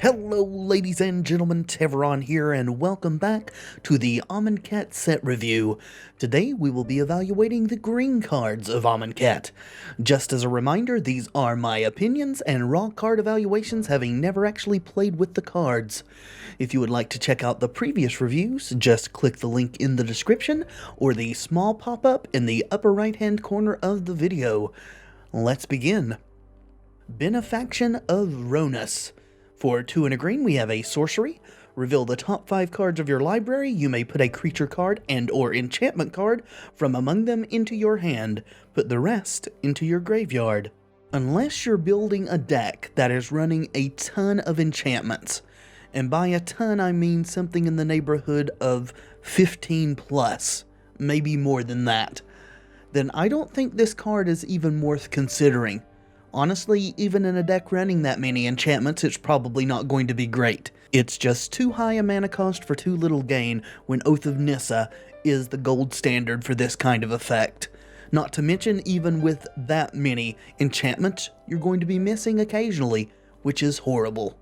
Hello ladies and gentlemen, Tevaron here, and welcome back to the Amonkhet set review. Today we will be evaluating the green cards of Amonkhet. Just as a reminder, these are my opinions and raw card evaluations, having never actually played with the cards. If you would like to check out the previous reviews, just click the link in the description or the small pop-up in the upper right hand corner of the video. Let's begin. Benefaction of Ronus. For 2 and a green, we have a sorcery. Reveal the top 5 cards of your library. You may put a creature card and or enchantment card from among them into your hand. Put the rest into your graveyard. Unless you're building a deck that is running a ton of enchantments, and by a ton I mean something in the neighborhood of 15 plus, maybe more than that, then I don't think this card is even worth considering. Honestly, even in a deck running that many enchantments, it's probably not going to be great. It's just too high a mana cost for too little gain when Oath of Nissa is the gold standard for this kind of effect. Not to mention, even with that many enchantments, you're going to be missing occasionally, which is horrible.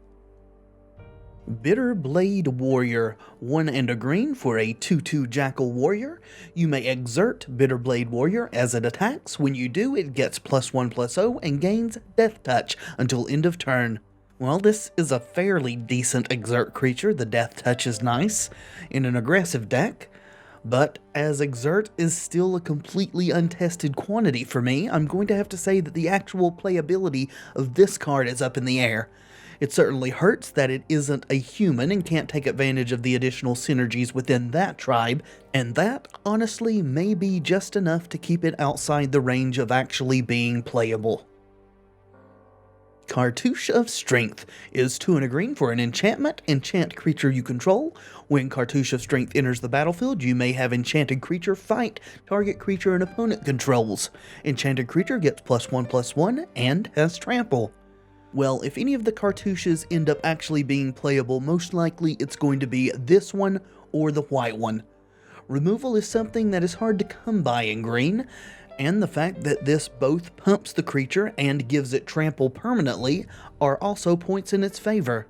Bitter Blade Warrior. 1 and a green for a 2/2 Jackal Warrior. You may exert Bitter Blade Warrior as it attacks. When you do, it gets +1/+0 and gains Death Touch until end of turn. Well, this is a fairly decent exert creature. The Death Touch is nice in an aggressive deck, but as exert is still a completely untested quantity for me, I'm going to have to say that the actual playability of this card is up in the air. It certainly hurts that it isn't a human and can't take advantage of the additional synergies within that tribe, and that, honestly, may be just enough to keep it outside the range of actually being playable. Cartouche of Strength is 2 and a green for an enchantment. Enchant creature you control. When Cartouche of Strength enters the battlefield, you may have enchanted creature fight target creature an opponent controls. Enchanted creature gets +1/+1 and has trample. Well, if any of the cartouches end up actually being playable, most likely it's going to be this one or the white one. Removal is something that is hard to come by in green, and the fact that this both pumps the creature and gives it trample permanently are also points in its favor.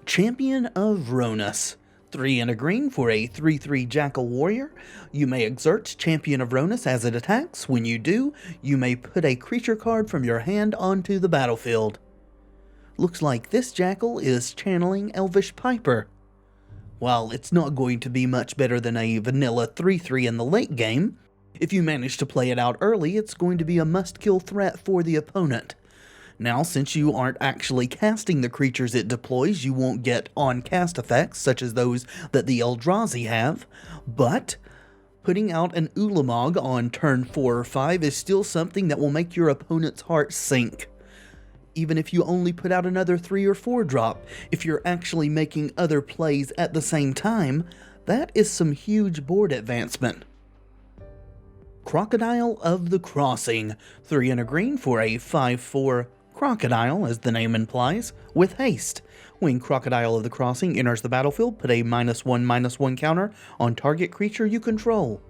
Champion of Ronus. 3 and a green for a 3/3 Jackal Warrior. You may exert Champion of Ronus as it attacks. When you do, you may put a creature card from your hand onto the battlefield. Looks like this Jackal is channeling Elvish Piper. While it's not going to be much better than a vanilla 3/3 in the late game, if you manage to play it out early, it's going to be a must-kill threat for the opponent. Now, since you aren't actually casting the creatures it deploys, you won't get on-cast effects, such as those that the Eldrazi have, but putting out an Ulamog on turn 4 or 5 is still something that will make your opponent's heart sink. Even if you only put out another 3 or 4 drop, if you're actually making other plays at the same time, that is some huge board advancement. Crocodile of the Crossing. 3 and a green for a 5/4 Crocodile, as the name implies, with haste. When Crocodile of the Crossing enters the battlefield, put a -1/-1 counter on target creature you control.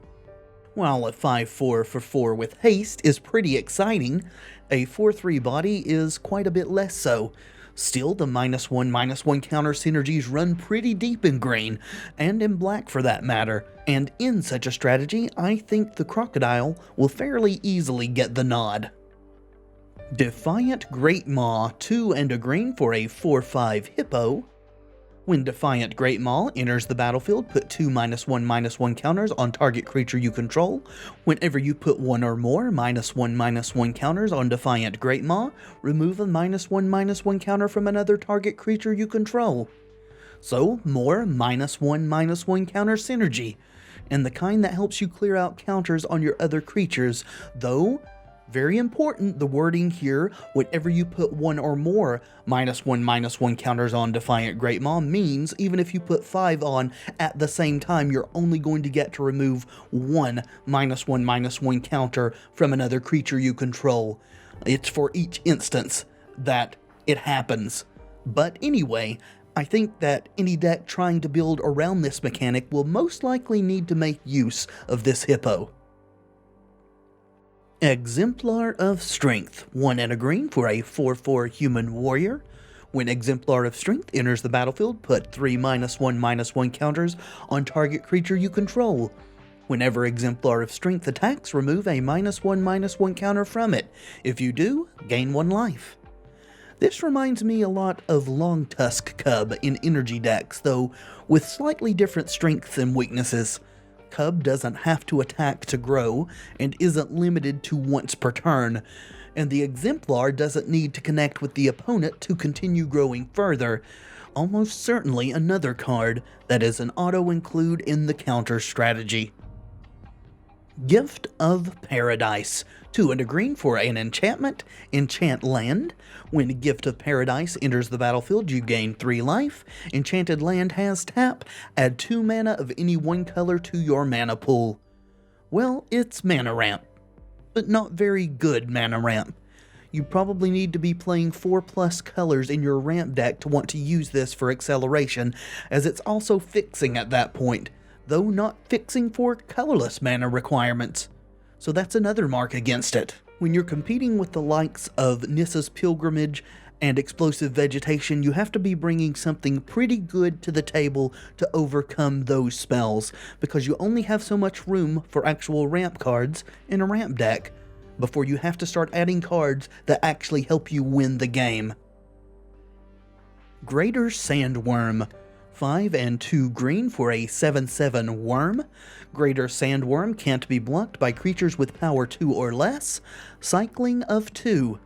While a 5/4 for 4 with haste is pretty exciting, a 4/3 body is quite a bit less so. Still, the -1/-1 counter synergies run pretty deep in green, and in black for that matter, and in such a strategy, I think the Crocodile will fairly easily get the nod. Defiant Great Maw. 2 and a green for a 4/5 Hippo. When Defiant Great Maw enters the battlefield, put 2 -1/-1 counters on target creature you control. Whenever you put 1 or more -1/-1 counters on Defiant Great Maw, remove a -1/-1 counter from another target creature you control. So, more -1/-1 counter synergy, and the kind that helps you clear out counters on your other creatures, though very important, the wording here, whenever you put 1 or more -1/-1 counters on Defiant Great Maw means even if you put 5 on at the same time, you're only going to get to remove 1 -1/-1 counter from another creature you control. It's for each instance that it happens. But anyway, I think that any deck trying to build around this mechanic will most likely need to make use of this Hippo. Exemplar of Strength. 1 and a green for a 4/4 Human Warrior. When Exemplar of Strength enters the battlefield, put 3 -1/-1 counters on target creature you control. Whenever Exemplar of Strength attacks, remove a -1/-1 counter from it. If you do, gain 1 life. This reminds me a lot of Long Tusk Cub in energy decks, though with slightly different strengths and weaknesses. Cub doesn't have to attack to grow, and isn't limited to once per turn, and the Exemplar doesn't need to connect with the opponent to continue growing further. Almost certainly another card that is an auto-include in the counter strategy. Gift of Paradise. 2 and a green for an enchantment, enchant land. When Gift of Paradise enters the battlefield, you gain 3 life. Enchanted land has tap, add 2 mana of any one color to your mana pool. Well, it's mana ramp, but not very good mana ramp. You probably need to be playing 4+ colors in your ramp deck to want to use this for acceleration, as it's also fixing at that point, though not fixing for colorless mana requirements. So that's another mark against it. When you're competing with the likes of Nissa's Pilgrimage and Explosive Vegetation, you have to be bringing something pretty good to the table to overcome those spells, because you only have so much room for actual ramp cards in a ramp deck before you have to start adding cards that actually help you win the game. Greater Sandworm. 5 and 2 green for a 7/7 worm. Greater Sandworm can't be blocked by creatures with power 2 or less. Cycling of 2.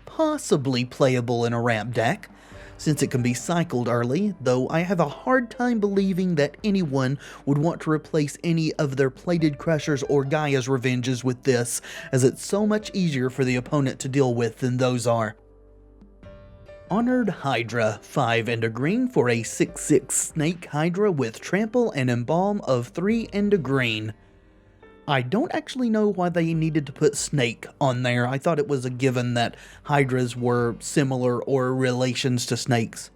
Possibly playable in a ramp deck, since it can be cycled early, though I have a hard time believing that anyone would want to replace any of their Plated Crushers or Gaia's Revenges with this, as it's so much easier for the opponent to deal with than those are. Honored Hydra. 5 and a green for a 6/6 Snake Hydra with Trample and Embalm of 3 and a green. I don't actually know why they needed to put Snake on there. I thought it was a given that Hydras were similar or relations to snakes.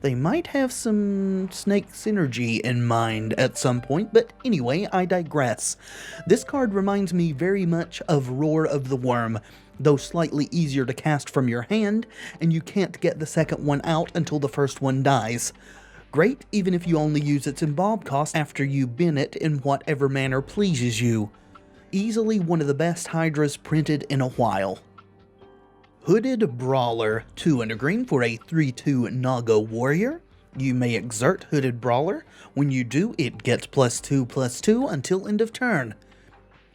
They might have some snake synergy in mind at some point, but anyway, I digress. This card reminds me very much of Roar of the Worm, though slightly easier to cast from your hand, and you can't get the second one out until the first one dies. Great even if you only use its embalm cost after you bin it in whatever manner pleases you. Easily one of the best Hydras printed in a while. Hooded Brawler. 2 and a green for a 3/2 Naga Warrior. You may exert Hooded Brawler. When you do, it gets +2/+2 until end of turn.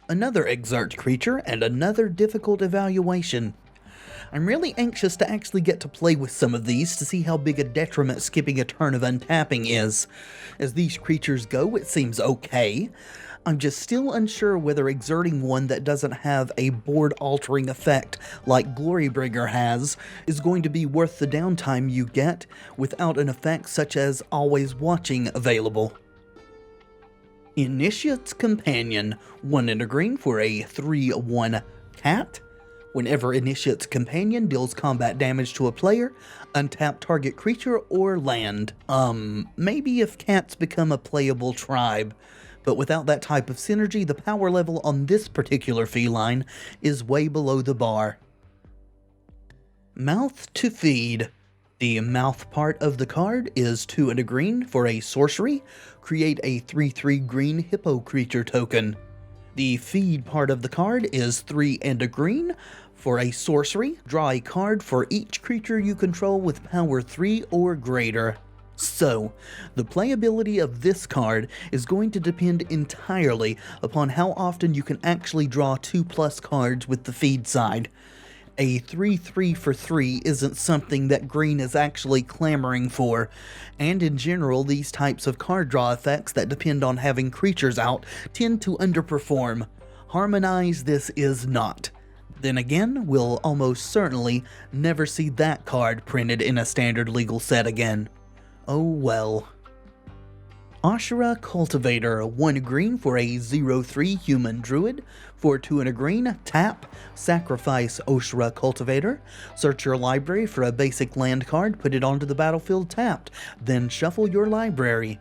Another exert creature and another difficult evaluation. I'm really anxious to actually get to play with some of these to see how big a detriment skipping a turn of untapping is. As these creatures go, it seems okay. I'm just still unsure whether exerting one that doesn't have a board-altering effect like Glorybringer has is going to be worth the downtime you get without an effect such as Always Watching available. Initiate's Companion. 1 and a green for a 3/1 cat. Whenever Initiate's Companion deals combat damage to a player, untap target creature or land. Maybe if cats become a playable tribe. But without that type of synergy, the power level on this particular feline is way below the bar. Mouth to Feed. The mouth part of the card is 2 and a green for a sorcery. Create a 3/3 green hippo creature token. The feed part of the card is 3 and a green for a sorcery. Draw a card for each creature you control with power 3 or greater. So, the playability of this card is going to depend entirely upon how often you can actually draw 2+ cards with the feed side. A 3/3 for 3 isn't something that green is actually clamoring for, and in general these types of card draw effects that depend on having creatures out tend to underperform. Harmonize this is not. Then again, we'll almost certainly never see that card printed in a standard legal set again. Oh well. Ashura Cultivator. 1 green for a 0/3 human druid. For 2 and a green, tap, sacrifice Ashura Cultivator. Search your library for a basic land card, put it onto the battlefield tapped, then shuffle your library.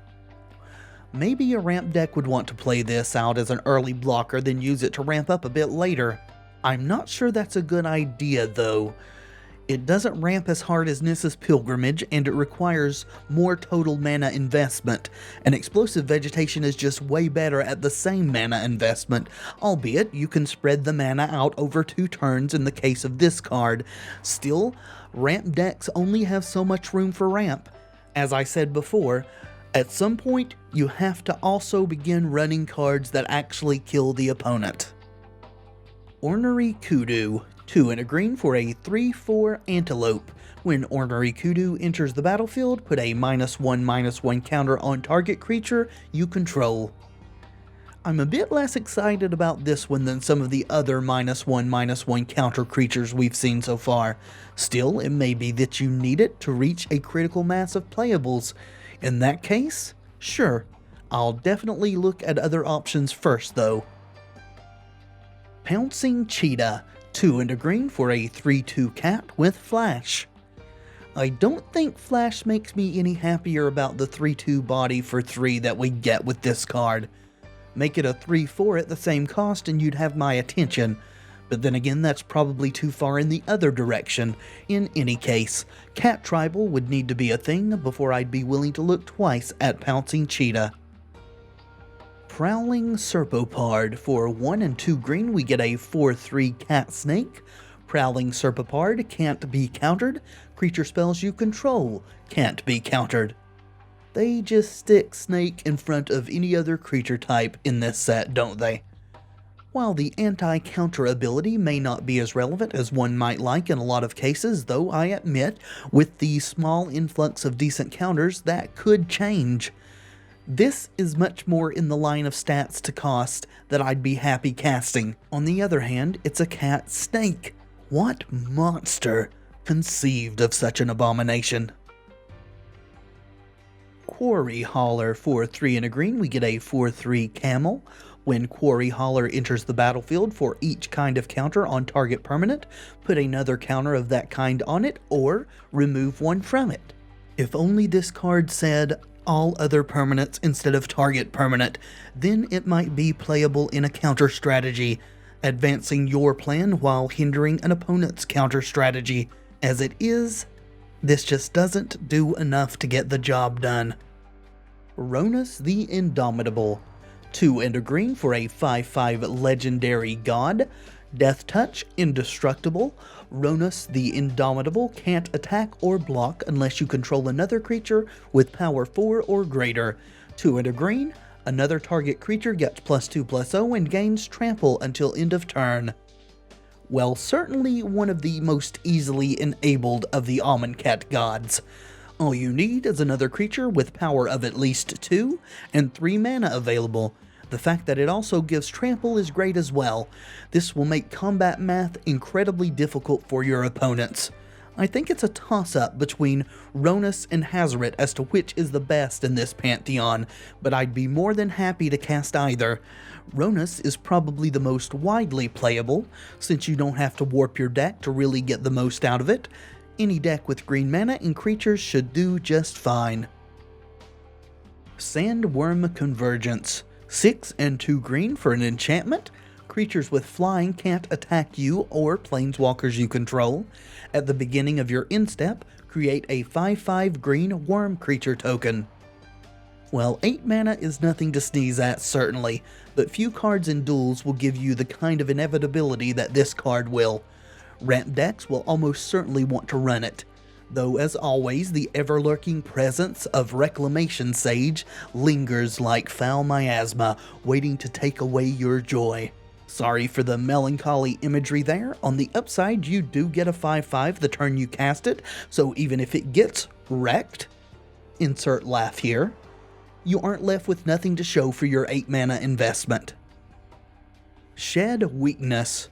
Maybe a ramp deck would want to play this out as an early blocker, then use it to ramp up a bit later. I'm not sure that's a good idea though. It doesn't ramp as hard as Nissa's Pilgrimage, and it requires more total mana investment, and Explosive Vegetation is just way better at the same mana investment, albeit you can spread the mana out over 2 turns in the case of this card. Still, ramp decks only have so much room for ramp. As I said before, at some point you have to also begin running cards that actually kill the opponent. Ornery Kudu, 2 and a green for a 3/4 Antelope. When Ornery Kudu enters the battlefield, put a -1/-1 counter on target creature you control. I'm a bit less excited about this one than some of the other -1/-1 counter creatures we've seen so far. Still, it may be that you need it to reach a critical mass of playables. In that case, sure, I'll definitely look at other options first though. Pouncing Cheetah, 2 and a green for a 3/2 cat with Flash. I don't think Flash makes me any happier about the 3/2 body for 3 that we get with this card. Make it a 3/4 at the same cost and you'd have my attention, but then again that's probably too far in the other direction. In any case, Cat Tribal would need to be a thing before I'd be willing to look twice at Pouncing Cheetah. Prowling Serpopard, for 1 and 2 green we get a 4/3 cat snake. Prowling Serpopard can't be countered. Creature spells you control can't be countered. They just stick snake in front of any other creature type in this set, don't they? While the anti-counter ability may not be as relevant as one might like in a lot of cases, though I admit, with the small influx of decent counters, that could change. This is much more in the line of stats to cost that I'd be happy casting. On the other hand, it's a cat snake. What monster conceived of such an abomination? Quarry Hauler, for 3 and a green we get a 4/3 camel. When Quarry Hauler enters the battlefield, for each kind of counter on target permanent, put another counter of that kind on it or remove one from it. If only this card said all other permanents instead of target permanent, then it might be playable in a counter strategy, advancing your plan while hindering an opponent's counter strategy. As it is, this just doesn't do enough to get the job done. Ronus the Indomitable, 2 and a green for a 5/5 legendary god. Death Touch, indestructible. Ronus the Indomitable can't attack or block unless you control another creature with power 4 or greater. 2 and a green, another target creature gets +2/+0 and gains trample until end of turn. Well, certainly one of the most easily enabled of the Amonkhet gods. All you need is another creature with power of at least 2 and 3 mana available. The fact that it also gives trample is great as well. This will make combat math incredibly difficult for your opponents. I think it's a toss-up between Ronus and Hazoret as to which is the best in this pantheon, but I'd be more than happy to cast either. Ronus is probably the most widely playable, since you don't have to warp your deck to really get the most out of it. Any deck with green mana and creatures should do just fine. Sandworm Convergence, 6 and 2 green for an enchantment. Creatures with flying can't attack you or planeswalkers you control. At the beginning of your end step, create a 5/5 green worm creature token. Well, 8 mana is nothing to sneeze at, certainly, but few cards in Duels will give you the kind of inevitability that this card will. Ramp decks will almost certainly want to run it, though as always the ever-lurking presence of Reclamation Sage lingers like foul miasma, waiting to take away your joy. Sorry for the melancholy imagery there. On the upside, you do get a 5/5 the turn you cast it, so even if it gets wrecked, insert laugh here, you aren't left with nothing to show for your 8 mana investment. Shed Weakness,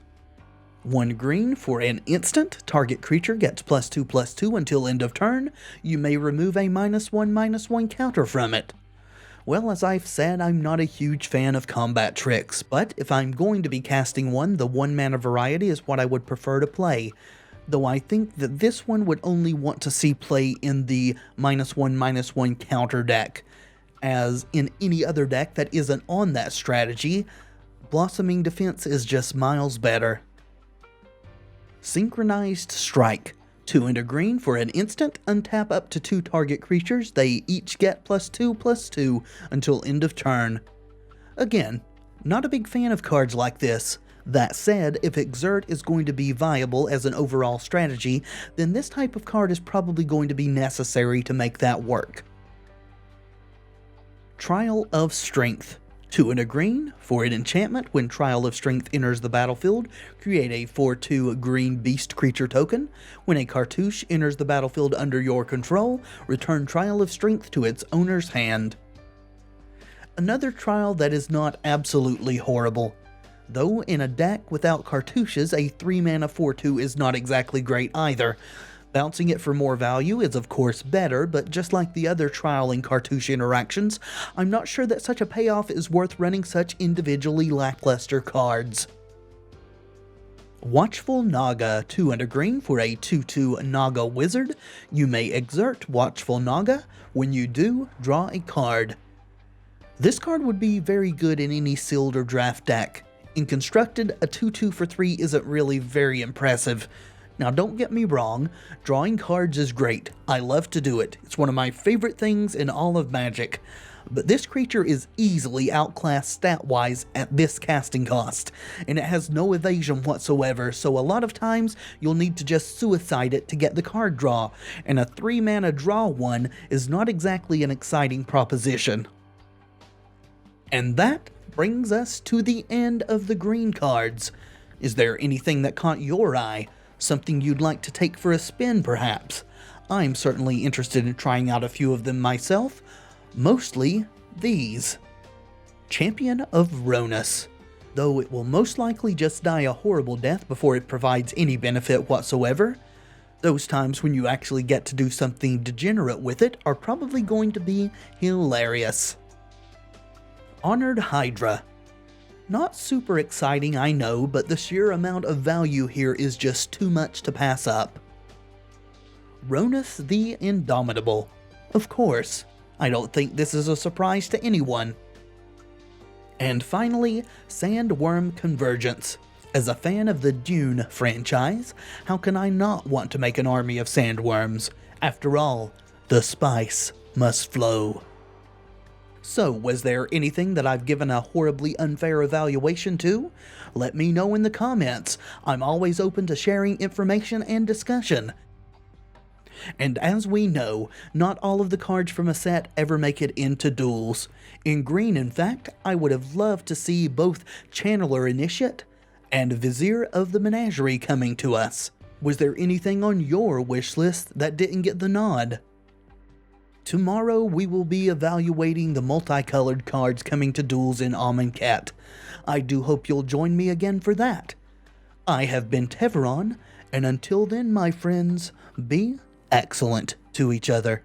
1 green for an instant. Target creature gets +2/+2 until end of turn. You may remove a -1/-1 counter from it. Well, as I've said, I'm not a huge fan of combat tricks, but if I'm going to be casting one, the 1 mana variety is what I would prefer to play. Though I think that this one would only want to see play in the -1/-1 counter deck, as in any other deck that isn't on that strategy, Blossoming Defense is just miles better. Synchronized Strike, 2 and a green for an instant, untap up to 2 target creatures. They each get +2/+2 until end of turn. Again, not a big fan of cards like this. That said, if Exert is going to be viable as an overall strategy, then this type of card is probably going to be necessary to make that work. Trial of Strength. 2 and a green for an enchantment. When Trial of Strength enters the battlefield, create a 4/2 green beast creature token. When a cartouche enters the battlefield under your control, return Trial of Strength to its owner's hand. Another trial that is not absolutely horrible. Though in a deck without cartouches, a 3-mana 4/2 is not exactly great either. Bouncing it for more value is of course better, but just like the other trial and cartouche interactions, I'm not sure that such a payoff is worth running such individually lackluster cards. Watchful Naga. 2 and a green for a 2/2 Naga wizard. You may exert Watchful Naga. When you do, draw a card. This card would be very good in any sealed or draft deck. In constructed, a 2/2 for 3 isn't really very impressive. Now don't get me wrong, drawing cards is great. I love to do it. It's one of my favorite things in all of Magic. But this creature is easily outclassed stat-wise at this casting cost, and it has no evasion whatsoever, so a lot of times you'll need to just suicide it to get the card draw, and a 3-mana draw one is not exactly an exciting proposition. And that brings us to the end of the green cards. Is there anything that caught your eye? Something you'd like to take for a spin, perhaps? I'm certainly interested in trying out a few of them myself. Mostly these. Champion of Ronus. Though it will most likely just die a horrible death before it provides any benefit whatsoever, those times when you actually get to do something degenerate with it are probably going to be hilarious. Honored Hydra. Not super exciting, I know, but the sheer amount of value here is just too much to pass up. Ronus the Indomitable. Of course, I don't think this is a surprise to anyone. And finally, Sandworm Convergence. As a fan of the Dune franchise, how can I not want to make an army of sandworms? After all, the spice must flow. So, was there anything that I've given a horribly unfair evaluation to? Let me know in the comments. I'm always open to sharing information and discussion. And as we know, not all of the cards from a set ever make it into Duels. In green, in fact, I would have loved to see both Channeler Initiate and Vizier of the Menagerie coming to us. Was there anything on your wish list that didn't get the nod? Tomorrow we will be evaluating the multicolored cards coming to Duels in Amonkhet. I do hope you'll join me again for that. I have been Tevaron, and until then, my friends, be excellent to each other.